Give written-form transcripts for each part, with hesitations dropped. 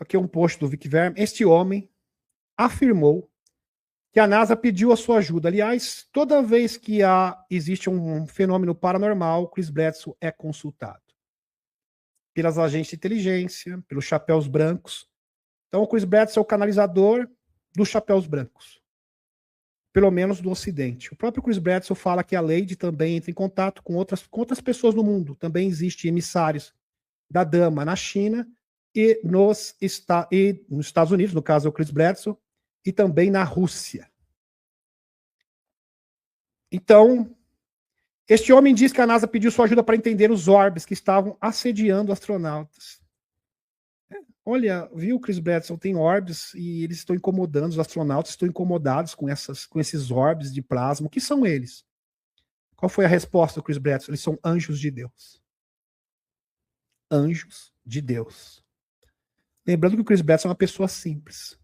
aqui é um post do Vic Verme, este homem afirmou que a NASA pediu a sua ajuda. Aliás, toda vez que existe um fenômeno paranormal, Chris Bledsoe é consultado pelas agências de inteligência, pelos chapéus brancos. Então, o Chris Bledsoe é o canalizador dos chapéus brancos, pelo menos do Ocidente. O próprio Chris Bledsoe fala que a Lady também entra em contato com outras pessoas no mundo. Também existem emissários da Dama na China e nos Estados Unidos, no caso é o Chris Bledsoe, e também na Rússia. Então, este homem diz que a NASA pediu sua ajuda para entender os orbes que estavam assediando astronautas. Olha, viu, Chris Bledsoe, tem orbes e eles estão incomodando, os astronautas estão incomodados com esses orbes de plasma. O que são eles? Qual foi a resposta do Chris Bledsoe? Eles são anjos de Deus. Anjos de Deus. Lembrando que o Chris Bledsoe é uma pessoa simples.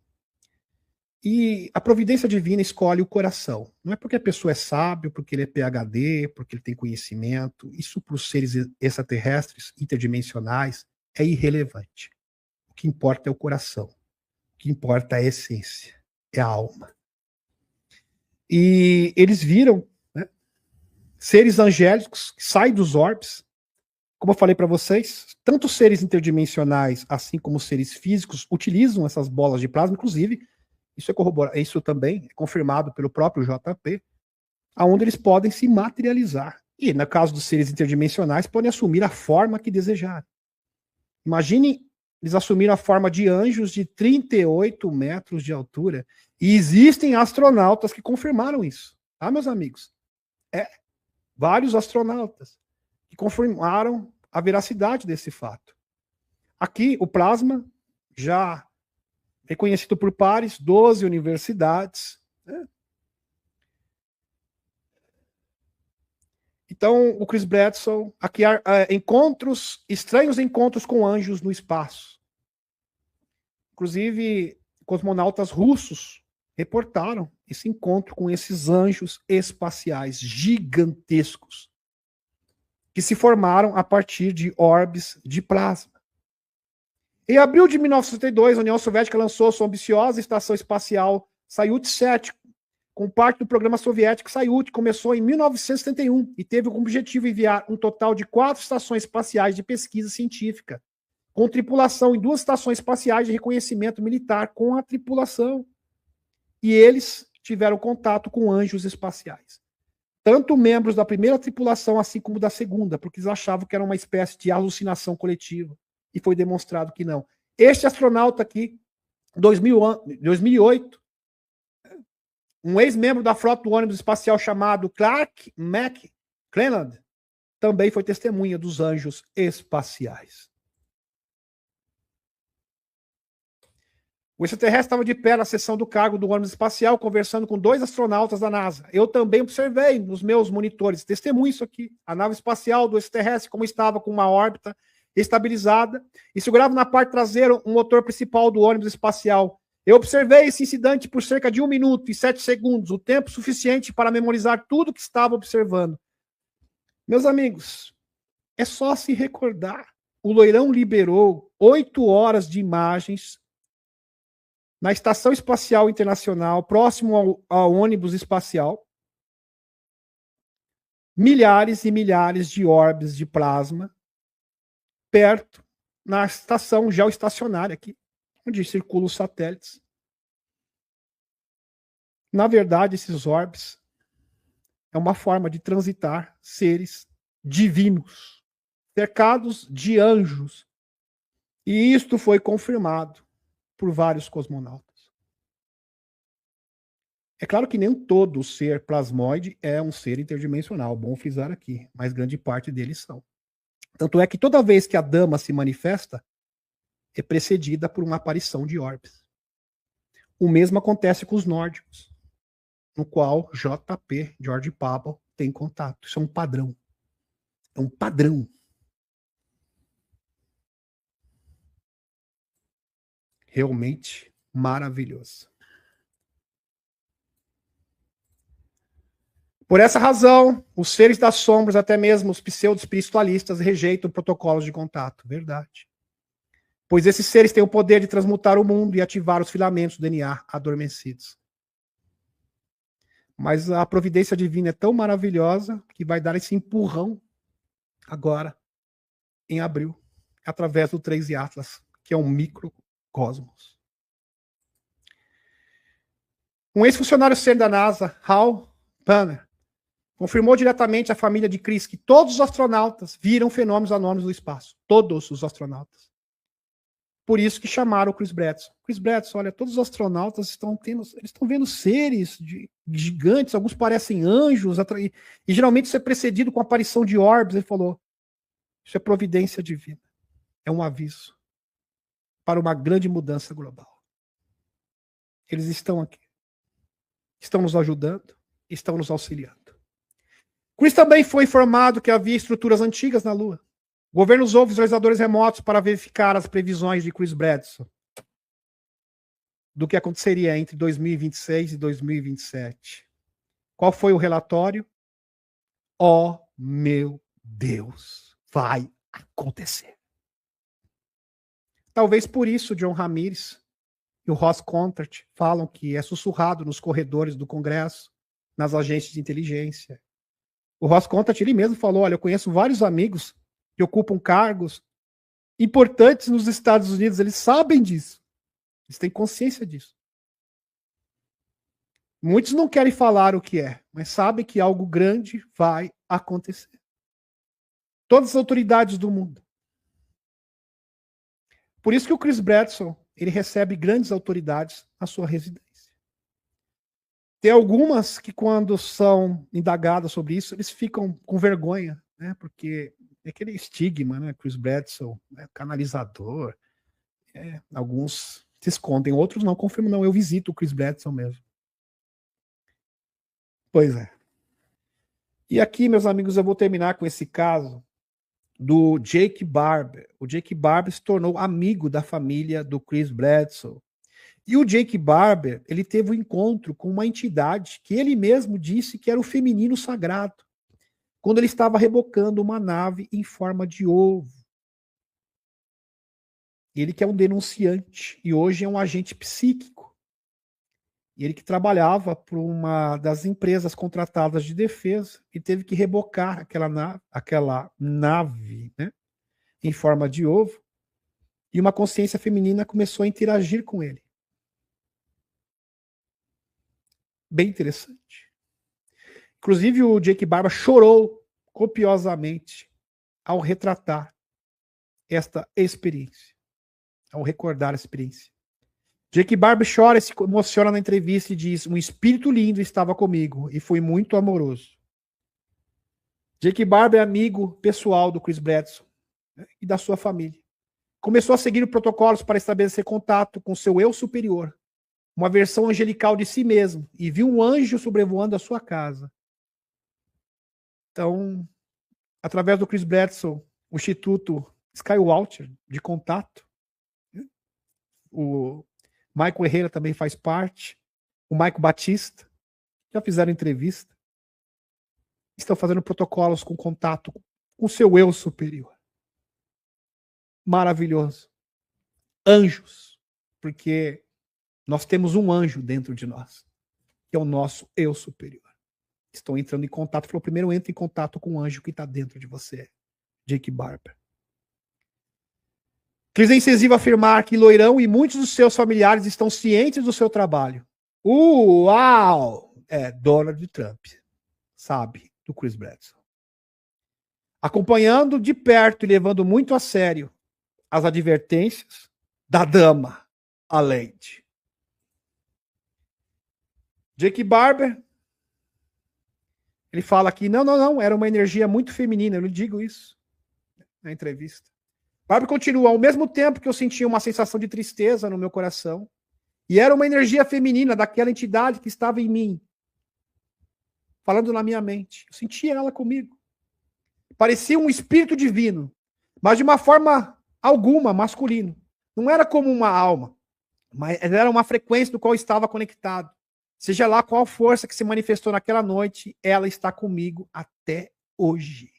E a providência divina escolhe o coração. Não é porque a pessoa é sábio, porque ele é PhD, porque ele tem conhecimento. Isso para os seres extraterrestres, interdimensionais, é irrelevante. O que importa é o coração. O que importa é a essência, é a alma. E eles viram, né, seres angélicos que saem dos orbes. Como eu falei para vocês, tanto seres interdimensionais, assim como seres físicos, utilizam essas bolas de plasma, inclusive. Isso também é confirmado pelo próprio JP, aonde eles podem se materializar. E, no caso dos seres interdimensionais, podem assumir a forma que desejarem. Imagine, eles assumiram a forma de anjos de 38 metros de altura. E existem astronautas que confirmaram isso. Tá, meus amigos? Vários astronautas que confirmaram a veracidade desse fato. Aqui, o plasma já reconhecido por pares, 12 universidades. Né? Então, o Chris Bledsoe, aqui há estranhos encontros com anjos no espaço. Inclusive, cosmonautas russos reportaram esse encontro com esses anjos espaciais gigantescos, que se formaram a partir de orbes de plasma. Em abril de 1962, a União Soviética lançou sua ambiciosa estação espacial Salyut-7, com parte do programa soviético Salyut, que começou em 1971 e teve como objetivo enviar um total de 4 estações espaciais de pesquisa científica, com tripulação em 2 estações espaciais de reconhecimento militar com a tripulação. E eles tiveram contato com anjos espaciais. Tanto membros da primeira tripulação, assim como da segunda, porque eles achavam que era uma espécie de alucinação coletiva. E foi demonstrado que não. Este astronauta aqui, 2008, um ex-membro da frota do ônibus espacial chamado Clark McClelland, também foi testemunha dos anjos espaciais. O extraterrestre estava de pé na seção do cargo do ônibus espacial, conversando com 2 astronautas da NASA. Eu também observei nos meus monitores, testemunho isso aqui, a nave espacial do extraterrestre, como estava com uma órbita estabilizada e segurava na parte traseira um motor principal do ônibus espacial. Eu observei esse incidente por cerca de 1 minuto e 7 segundos, o tempo suficiente para memorizar tudo que estava observando. Meus amigos, é só se recordar. O Loirão liberou 8 horas de imagens na Estação Espacial Internacional, próximo ao ônibus espacial. Milhares e milhares de orbes de plasma perto, na estação geoestacionária aqui, onde circulam os satélites. Na verdade, esses orbes é uma forma de transitar seres divinos, cercados de anjos. E isto foi confirmado por vários cosmonautas. É claro que nem todo ser plasmoide é um ser interdimensional, bom frisar aqui, mas grande parte deles são. Tanto é que toda vez que a Dama se manifesta, é precedida por uma aparição de orbes. O mesmo acontece com os nórdicos, no qual JP, George Pablo, tem contato. Isso é um padrão. É um padrão. Realmente maravilhoso. Por essa razão, os seres das sombras, até mesmo os pseudo-espiritualistas, rejeitam protocolos de contato. Verdade. pois esses seres têm o poder de transmutar o mundo e ativar os filamentos do DNA adormecidos. Mas a providência divina é tão maravilhosa que vai dar esse empurrão agora, em abril, através do 3 Atlas, que é um microcosmos. Um ex-funcionário sênior da NASA, Hal Panner, confirmou diretamente à família de Chris que todos os astronautas viram fenômenos anômalos do espaço. Todos os astronautas. Por isso que chamaram o Chris Bredson. Chris Bredson, olha, todos os astronautas estão vendo seres gigantes, alguns parecem anjos, e geralmente isso é precedido com a aparição de orbes. Ele falou, isso é providência divina. É um aviso para uma grande mudança global. Eles estão aqui. Estão nos ajudando, estão nos auxiliando. Chris também foi informado que havia estruturas antigas na Lua. O governo usou visualizadores remotos para verificar as previsões de Chris Bredson do que aconteceria entre 2026 e 2027. Qual foi o relatório? Oh, meu Deus, vai acontecer. Talvez por isso John Ramirez e o Ross Contart falam que é sussurrado nos corredores do Congresso, nas agências de inteligência. O Ross Contart, ele mesmo falou, olha, eu conheço vários amigos que ocupam cargos importantes nos Estados Unidos, eles sabem disso. Eles têm consciência disso. Muitos não querem falar o que é, mas sabem que algo grande vai acontecer. Todas as autoridades do mundo. Por isso que o Chris Bredson, ele recebe grandes autoridades na sua residência. Tem algumas que, quando são indagadas sobre isso, eles ficam com vergonha, né? Porque é aquele estigma, né? Chris Bredson, né? Canalizador. Alguns se escondem, outros não confirmam, não. Eu visito o Chris Bredson mesmo. Pois é. E aqui, meus amigos, eu vou terminar com esse caso do Jake Barber. O Jake Barber se tornou amigo da família do Chris Bredson. E o Jake Barber, ele teve um encontro com uma entidade que ele mesmo disse que era o feminino sagrado, quando ele estava rebocando uma nave em forma de ovo. Ele que é um denunciante e hoje é um agente psíquico. E ele que trabalhava por uma das empresas contratadas de defesa e teve que rebocar aquela nave, né, em forma de ovo. E uma consciência feminina começou a interagir com ele. Bem interessante. Inclusive, o Jake Barber chorou copiosamente ao retratar esta experiência, ao recordar a experiência. Jake Barber chora e se emociona na entrevista e diz: um espírito lindo estava comigo e foi muito amoroso. Jake Barber é amigo pessoal do Chris Bredson, né, e da sua família. Começou a seguir protocolos para estabelecer contato com seu eu superior, uma versão angelical de si mesmo, e viu um anjo sobrevoando a sua casa. Então, através do Chris Bredson, o Instituto Skywalker de contato, o Michael Herrera também faz parte, o Michael Batista, já fizeram entrevista, estão fazendo protocolos com contato com o seu eu superior. Maravilhoso. Anjos, porque nós temos um anjo dentro de nós, que é o nosso eu superior. Estão entrando em contato. Falou, primeiro entra em contato com o anjo que está dentro de você. Jake Barber. Quis é incisivo afirmar que Loirão e muitos dos seus familiares estão cientes do seu trabalho. Uau! Donald Trump sabe do Chris Bredson. Acompanhando de perto e levando muito a sério as advertências da dama, a Lady. Jake Barber, ele fala aqui, não, era uma energia muito feminina, eu lhe digo isso na entrevista. Barber continua, ao mesmo tempo que eu sentia uma sensação de tristeza no meu coração, e era uma energia feminina daquela entidade que estava em mim, falando na minha mente. Eu sentia ela comigo. Parecia um espírito divino, mas de uma forma alguma masculino. Não era como uma alma, mas era uma frequência do qual eu estava conectado. Seja lá qual força que se manifestou naquela noite, ela está comigo até hoje.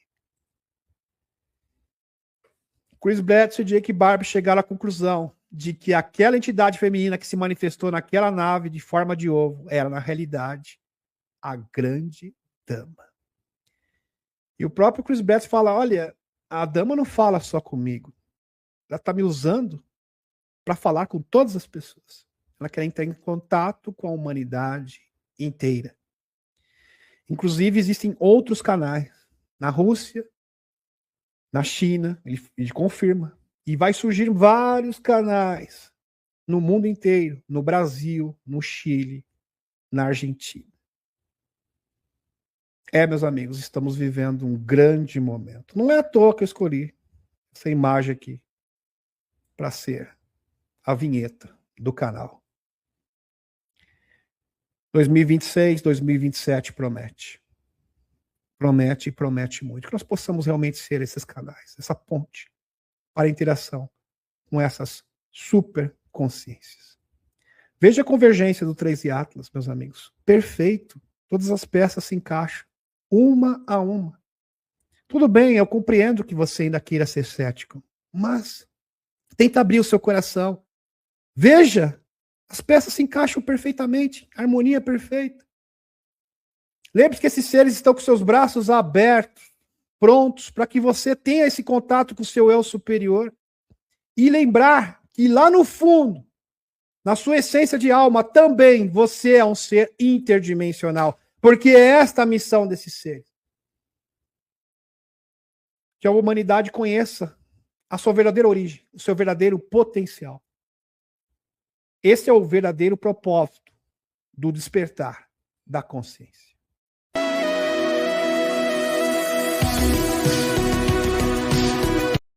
Chris Bledsoe e Jake Barbie chegaram à conclusão de que aquela entidade feminina que se manifestou naquela nave de forma de ovo era, na realidade, a grande dama. E o próprio Chris Bledsoe fala, olha, a dama não fala só comigo. Ela está me usando para falar com todas as pessoas. Ela quer entrar em contato com a humanidade inteira. Inclusive, existem outros canais. Na Rússia, na China, ele confirma. E vai surgir vários canais no mundo inteiro, no Brasil, no Chile, na Argentina. Meus amigos, estamos vivendo um grande momento. Não é à toa que eu escolhi essa imagem aqui para ser a vinheta do canal. 2026, 2027 promete. Promete e promete muito. Que nós possamos realmente ser esses canais, essa ponte para a interação com essas super consciências. Veja a convergência do 3 e Atlas, meus amigos. Perfeito. Todas as peças se encaixam, uma a uma. Tudo bem, eu compreendo que você ainda queira ser cético, mas tenta abrir o seu coração. Veja, as peças se encaixam perfeitamente, a harmonia é perfeita. Lembre-se que esses seres estão com seus braços abertos, prontos para que você tenha esse contato com o seu eu superior e lembrar que lá no fundo, na sua essência de alma, também você é um ser interdimensional, porque é esta a missão desses seres. Que a humanidade conheça a sua verdadeira origem, o seu verdadeiro potencial. Esse é o verdadeiro propósito do despertar da consciência.